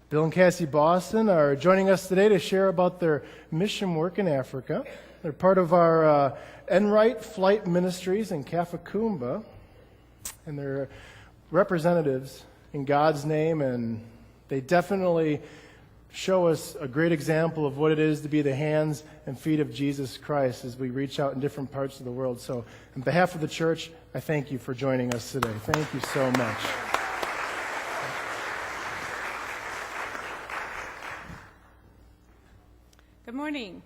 Bill and Cassie Bauson are joining us today to share about their mission work in Africa. They're part of our Enright Flight Ministries in Kafakumba, and they're representatives in God's name, and they definitely show us a great example of what it is to be the hands and feet of Jesus Christ as we reach out in different parts of the world. So on behalf of the church, I thank you for joining us today. Thank you so much. Good morning.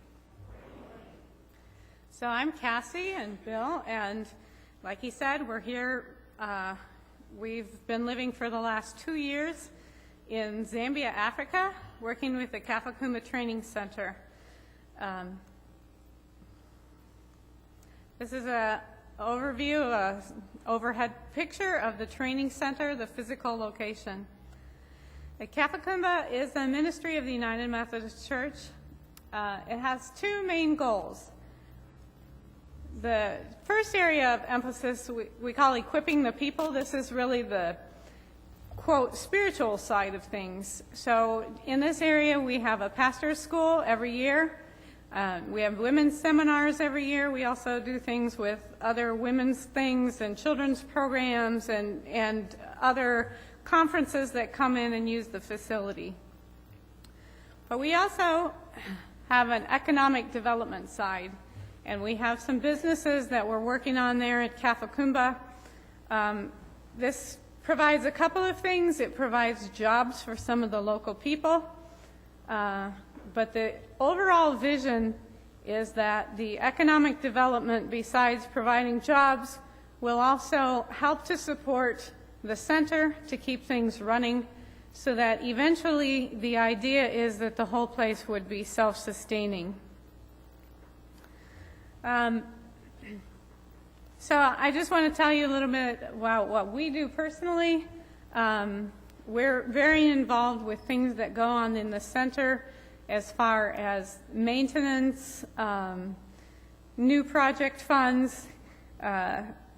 So I'm Cassie and Bill, and like he said, we're here. We've been living for the last 2 years in Zambia, Africa, working with the Kafakumba Training Center. This is an overview, overhead picture of the training center, the physical location. The Kafakumba is a ministry of the United Methodist Church. It has two main goals. The first area of emphasis we call equipping the people. This is really the, quote, spiritual side of things. So in this area, we have a pastor's school every year. We have women's seminars every year. We also do things with other women's things and children's programs and other conferences that come in and use the facility. But we also have an economic development side, and we have some businesses that we're working on there at Kafakumba. This provides a couple of things. It provides jobs for some of the local people, but the overall vision is that the economic development, besides providing jobs, will also help to support the center to keep things running, so that eventually the idea is that the whole place would be self-sustaining. So I just want to tell you a little bit about what we do personally. We're very involved with things that go on in the center as far as maintenance, new project funds.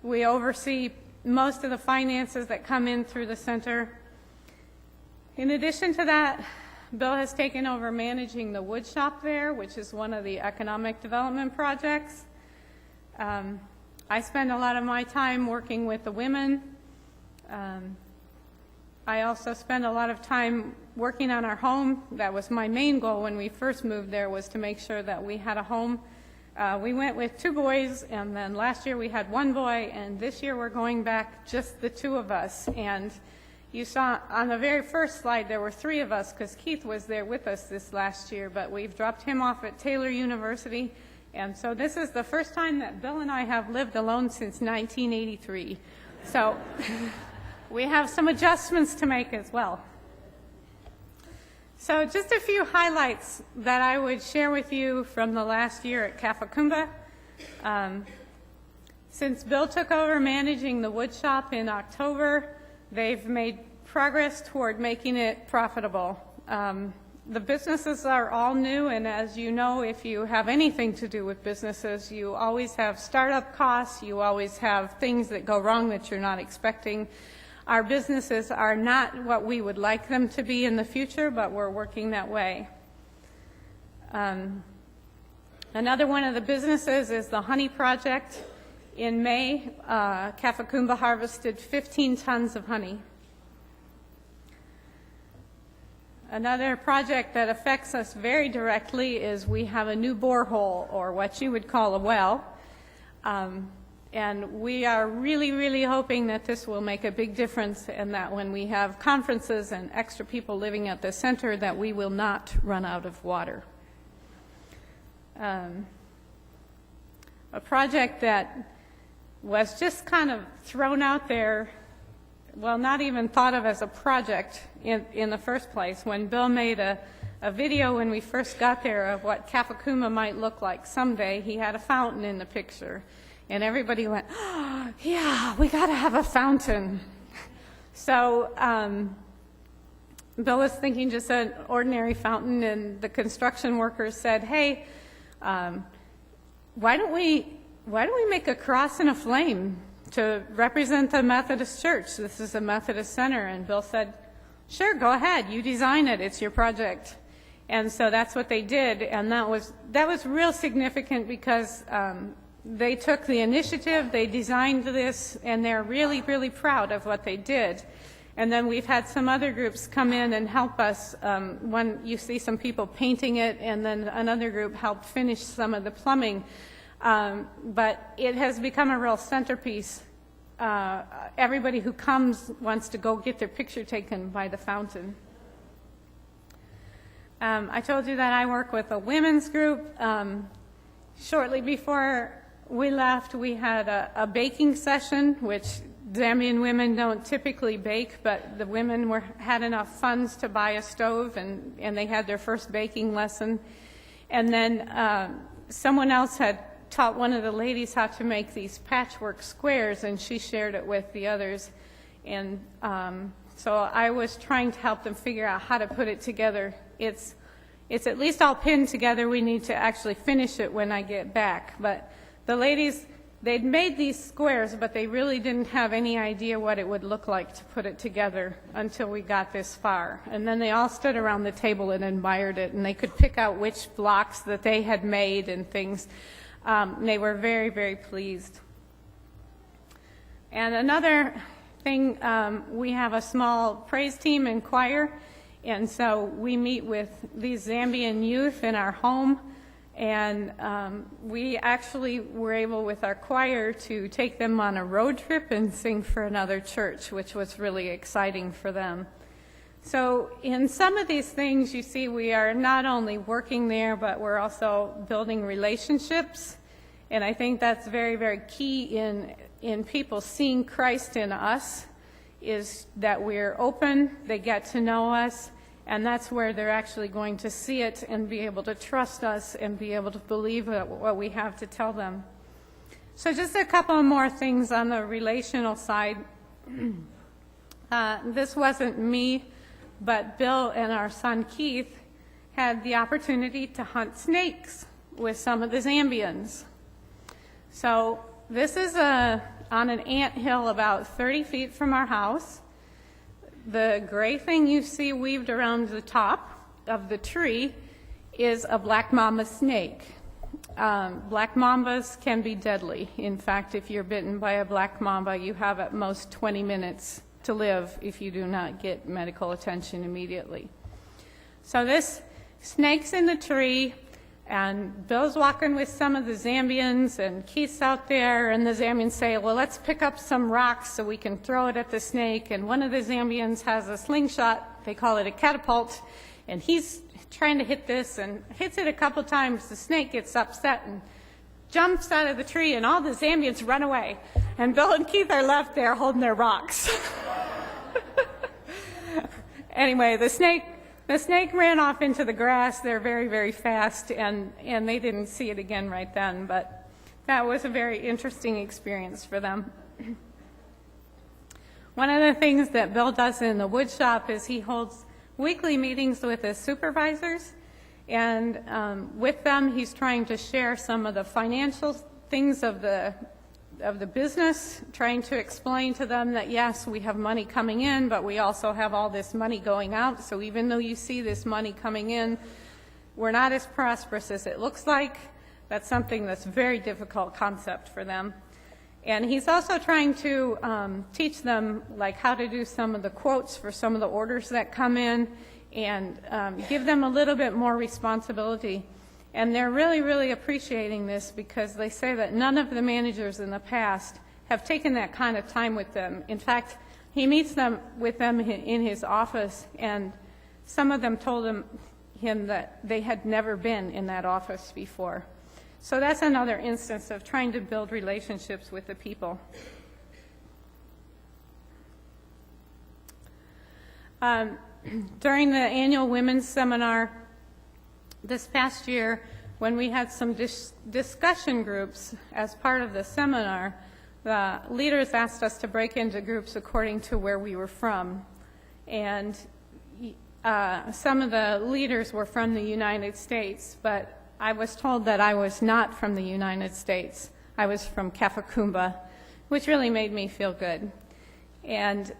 We oversee most of the finances that come in through the center. In addition to that, Bill has taken over managing the wood shop there, which is one of the economic development projects. I spend a lot of my time working with the women. I also spend a lot of time working on our home. That was my main goal when we first moved there, was to make sure that we had a home. We went with 2 boys, and then last year we had 1 boy, and this year we're going back just the 2 of us. And you saw on the very first slide there were 3 of us because Keith was there with us this last year, but we've dropped him off at Taylor University. And so this is the first time that Bill and I have lived alone since 1983. So we have some adjustments to make as well. So just a few highlights that I would share with you from the last year at Kafakumba. Since Bill took over managing the wood shop in October, they've made progress toward making it profitable. The businesses are all new, and as you know, if you have anything to do with businesses, you always have startup costs, you always have things that go wrong that you're not expecting. Our businesses are not what we would like them to be in the future, but we're working that way. Another one of the businesses is the honey project. In May, Kafakumba harvested 15 tons of honey. Another project that affects us very directly is we have a new borehole, or what you would call a well. And we are really, really hoping that this will make a big difference, and that when we have conferences and extra people living at the center, that we will not run out of water. A project that was just kind of thrown out there, well, not even thought of as a project in the first place. When Bill made a video when we first got there of what Kafakumba might look like someday, he had a fountain in the picture. And everybody went, oh, yeah, we got to have a fountain. So Bill was thinking just an ordinary fountain, and the construction workers said, hey, why don't we make a cross and a flame to represent the Methodist Church? This is a Methodist center. And Bill said, sure, go ahead, you design it, it's your project. And so that's what they did, and that was real significant because they took the initiative, they designed this, and they're really, really proud of what they did. And then we've had some other groups come in and help us. One, you see some people painting it, and then another group helped finish some of the plumbing. But it has become a real centerpiece. Everybody who comes wants to go get their picture taken by the fountain. I told you that I work with a women's group. Shortly before we left, we had a baking session, which Zambian women don't typically bake, but the women had enough funds to buy a stove, and they had their first baking lesson. And then someone else had taught one of the ladies how to make these patchwork squares, and she shared it with the others. And so I was trying to help them figure out how to put it together. It's at least all pinned together. We need to actually finish it when I get back. But the ladies, they'd made these squares, but they really didn't have any idea what it would look like to put it together until we got this far. And then they all stood around the table and admired it, and they could pick out which blocks that they had made and things. They were very, very pleased. And another thing, we have a small praise team and choir, and so we meet with these Zambian youth in our home, and we actually were able with our choir to take them on a road trip and sing for another church, which was really exciting for them. So in some of these things, you see we are not only working there, but we're also building relationships. And I think that's very, very key in people seeing Christ in us, is that we're open, they get to know us, and that's where they're actually going to see it and be able to trust us and be able to believe what we have to tell them. So just a couple more things on the relational side. This wasn't me, but Bill and our son Keith had the opportunity to hunt snakes with some of the Zambians. So this is on an anthill about 30 feet from our house. The gray thing you see weaved around the top of the tree is a black mamba snake. Black mambas can be deadly. In fact, if you're bitten by a black mamba, you have at most 20 minutes to live if you do not get medical attention immediately. So this snake's in the tree, and Bill's walking with some of the Zambians, and Keith's out there, and the Zambians say, well, let's pick up some rocks so we can throw it at the snake. And one of the Zambians has a slingshot, they call it a catapult, and he's trying to hit this and hits it a couple times. The snake gets upset and jumps out of the tree, and all the Zambians run away. And Bill and Keith are left there holding their rocks. Anyway, the snake ran off into the grass. They're very, very fast, and they didn't see it again right then, but that was a very interesting experience for them. One of the things that Bill does in the wood shop is he holds weekly meetings with his supervisors, and with them he's trying to share some of the financial things of the business, trying to explain to them that yes, we have money coming in, but we also have all this money going out. So even though you see this money coming in, we're not as prosperous as it looks like. That's something that's a very difficult concept for them. And he's also trying to teach them like how to do some of the quotes for some of the orders that come in, and give them a little bit more responsibility. And they're really, really appreciating this, because they say that none of the managers in the past have taken that kind of time with them. In fact, he meets with them in his office, and some of them told him that they had never been in that office before. So that's another instance of trying to build relationships with the people. During the annual women's seminar this past year, when we had some discussion groups as part of the seminar, the leaders asked us to break into groups according to where we were from. And some of the leaders were from the United States, but I was told that I was not from the United States. I was from Kafakumba, which really made me feel good. And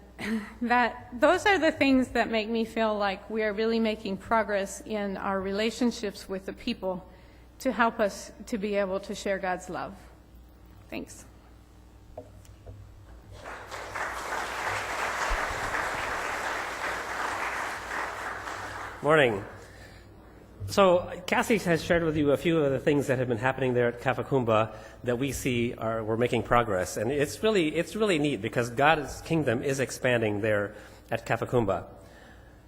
those are the things that make me feel like we are really making progress in our relationships with the people to help us to be able to share God's love. Thanks. Morning. So Cassie has shared with you a few of the things that have been happening there at Kafakumba that we see we're making progress. And it's really neat because God's kingdom is expanding there at Kafakumba.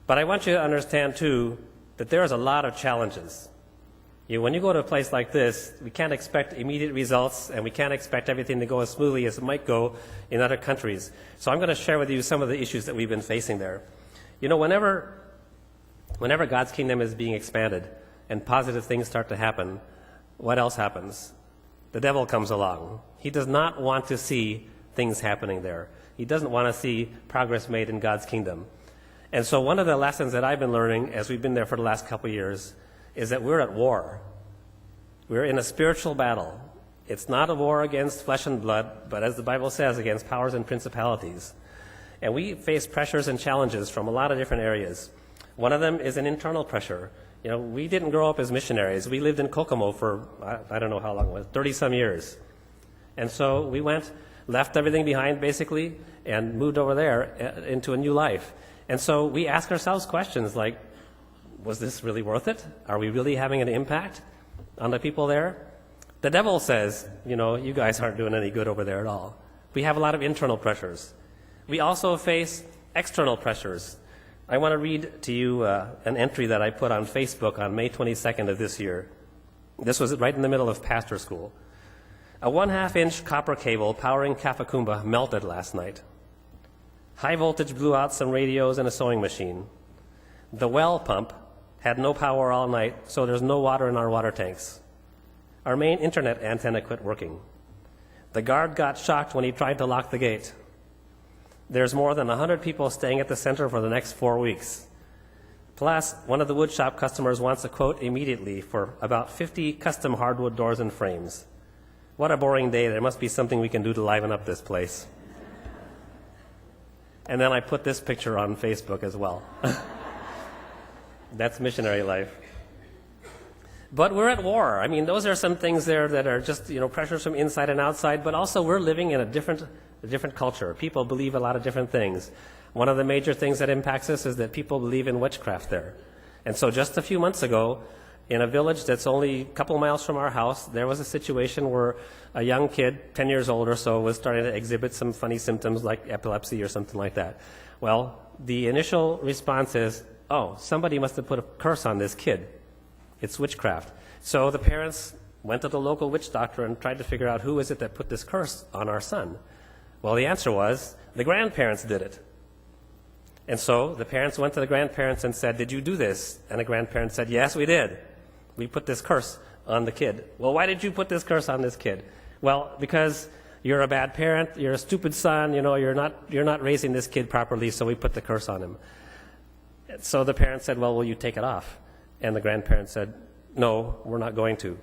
But I want you to understand, too, that there's a lot of challenges. When you go to a place like this, we can't expect immediate results, and we can't expect everything to go as smoothly as it might go in other countries. So I'm going to share with you some of the issues that we've been facing there. Whenever God's kingdom is being expanded and positive things start to happen, what else happens? The devil comes along. He does not want to see things happening there. He doesn't want to see progress made in God's kingdom. And so one of the lessons that I've been learning as we've been there for the last couple of years is that we're at war. We're in a spiritual battle. It's not a war against flesh and blood, but as the Bible says, against powers and principalities. And we face pressures and challenges from a lot of different areas. One of them is an internal pressure. We didn't grow up as missionaries. We lived in Kokomo for, I don't know how long it was, 30-some years. And so we left everything behind, basically, and moved over there into a new life. And so we ask ourselves questions like, was this really worth it? Are we really having an impact on the people there? The devil says, you guys aren't doing any good over there at all. We have a lot of internal pressures. We also face external pressures. I want to read to you an entry that I put on Facebook on May 22nd of this year. This was right in the middle of pastor school. A 1/2-inch copper cable powering Kafakumba melted last night. High voltage blew out some radios and a sewing machine. The well pump had no power all night, so there's no water in our water tanks. Our main internet antenna quit working. The guard got shocked when he tried to lock the gate. There's more than 100 people staying at the center for the next 4 weeks. Plus, one of the woodshop customers wants a quote immediately for about 50 custom hardwood doors and frames. What a boring day. There must be something we can do to liven up this place. And then I put this picture on Facebook as well. That's missionary life. But we're at war. I mean, those are some things there that are just, pressures from inside and outside, but also we're living in a different culture. People believe a lot of different things. One of the major things that impacts us is that people believe in witchcraft there. And so just a few months ago, in a village that's only a couple miles from our house, there was a situation where a young kid, 10 years old or so, was starting to exhibit some funny symptoms like epilepsy or something like that. Well, the initial response is, somebody must have put a curse on this kid. It's witchcraft. So the parents went to the local witch doctor and tried to figure out who is it that put this curse on our son. Well, the answer was the grandparents did it. And so the parents went to the grandparents and said, did you do this? And the grandparents said, yes, we did. We put this curse on the kid. Well, why did you put this curse on this kid? Well, because you're a bad parent, you're a stupid son, you're not raising this kid properly, so we put the curse on him. So the parents said, well, will you take it off? And the grandparents said, no, we're not going to.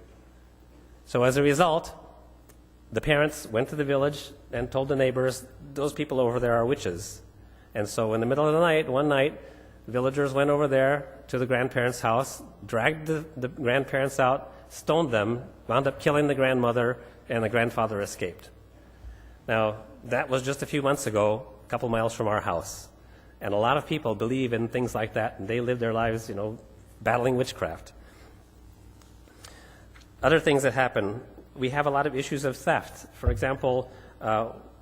So as a result, the parents went to the village and told the neighbors, those people over there are witches. And so in the middle of the night, one night, villagers went over there to the grandparents' house, dragged the grandparents out, stoned them, wound up killing the grandmother, and the grandfather escaped. Now, that was just a few months ago, a couple miles from our house. And a lot of people believe in things like that, and they live their lives, battling witchcraft. Other things that happen, we have a lot of issues of theft. For example,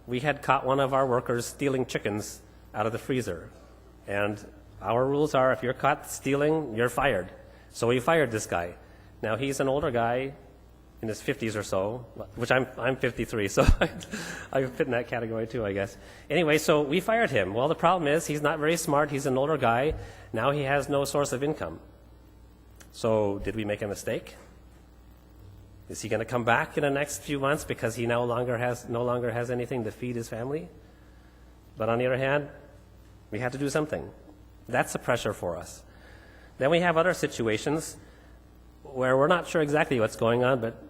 we had caught one of our workers stealing chickens out of the freezer. And our rules are if you're caught stealing, you're fired. So we fired this guy. Now, he's an older guy in his 50s or so, which I'm 53, so I fit in that category too, I guess. Anyway, so we fired him. Well, the problem is he's not very smart. He's an older guy. Now he has no source of income. So did we make a mistake? Is he going to come back in the next few months because he no longer has anything to feed his family? But on the other hand, we had to do something. That's a pressure for us. Then we have other situations where we're not sure exactly what's going on, but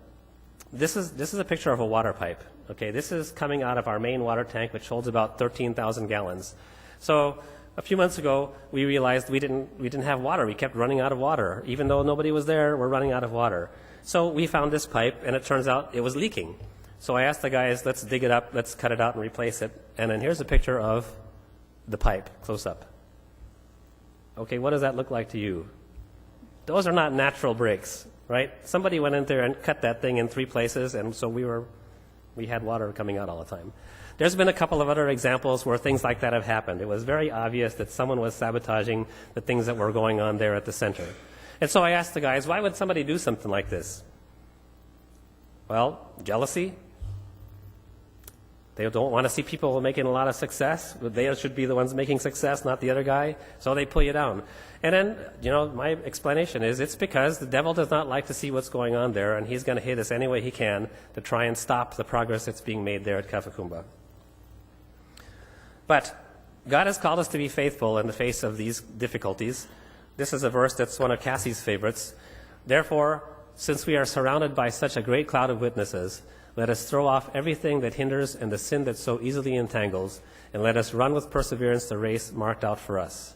this is a picture of a water pipe. Okay, this is coming out of our main water tank, which holds about 13,000 gallons. So a few months ago, we realized we didn't have water. We kept running out of water. Even though nobody was there, we're running out of water. So we found this pipe, and it turns out it was leaking. So I asked the guys, let's dig it up, let's cut it out and replace it. And then here's a picture of the pipe, close up. Okay, what does that look like to you? Those are not natural breaks, right? Somebody went in there and cut that thing in 3 places, and so we had water coming out all the time. There's been a couple of other examples where things like that have happened. It was very obvious that someone was sabotaging the things that were going on there at the center. And so I asked the guys, why would somebody do something like this? Well, jealousy. They don't want to see people making a lot of success. They should be the ones making success, not the other guy. So they pull you down. And then, my explanation is it's because the devil does not like to see what's going on there, and he's going to hit us any way he can to try and stop the progress that's being made there at Kafakumba. But God has called us to be faithful in the face of these difficulties. This is a verse that's one of Cassie's favorites. Therefore, since we are surrounded by such a great cloud of witnesses, let us throw off everything that hinders and the sin that so easily entangles, and let us run with perseverance the race marked out for us.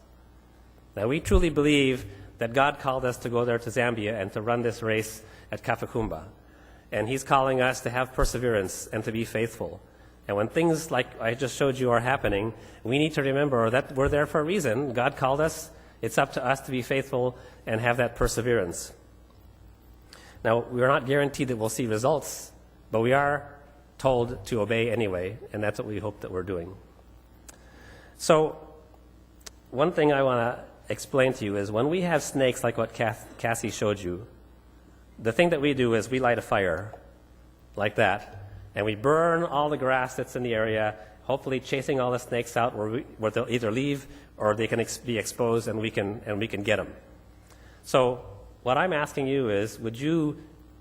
Now, we truly believe that God called us to go there to Zambia and to run this race at Kafakumba. And he's calling us to have perseverance and to be faithful. And when things like I just showed you are happening, we need to remember that we're there for a reason. God called us. It's up to us to be faithful and have that perseverance. Now, we're not guaranteed that we'll see results, but we are told to obey anyway, and that's what we hope that we're doing. So, one thing I want to explain to you is when we have snakes like what Cassie showed you, the thing that we do is we light a fire like that, and we burn all the grass that's in the area, hopefully chasing all the snakes out where they'll either leave or they can be exposed and we can get them. So what I'm asking you is, would you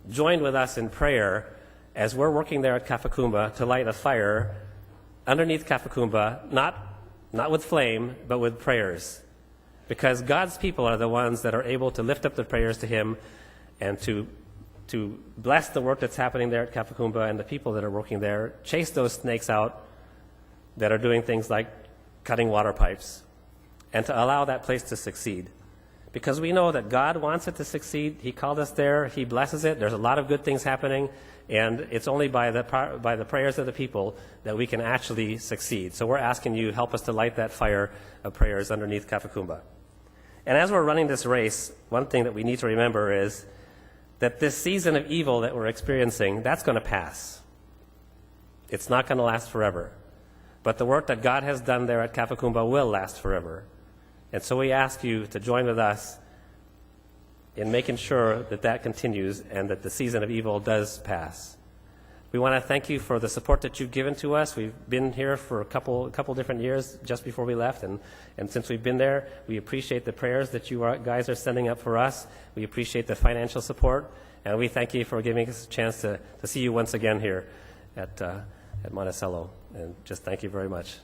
join with us in prayer as we're working there at Kafakumba to light a fire underneath Kafakumba, not with flame, but with prayers. Because God's people are the ones that are able to lift up the prayers to him and to bless the work that's happening there at Kafakumba and the people that are working there, chase those snakes out that are doing things like cutting water pipes, and to allow that place to succeed. Because we know that God wants it to succeed. He called us there. He blesses it. There's a lot of good things happening, and it's only by the prayers of the people that we can actually succeed. So we're asking you, help us to light that fire of prayers underneath Kafakumba. And as we're running this race, one thing that we need to remember is that this season of evil that we're experiencing, that's going to pass. It's not going to last forever. But the work that God has done there at Kafakumba will last forever. And so we ask you to join with us in making sure that that continues and that the season of evil does pass. We want to thank you for the support that you've given to us. We've been here for a couple different years just before we left, and since we've been there, we appreciate the prayers that you guys are sending up for us. We appreciate the financial support, and we thank you for giving us a chance to see you once again here at Monticello. And just thank you very much.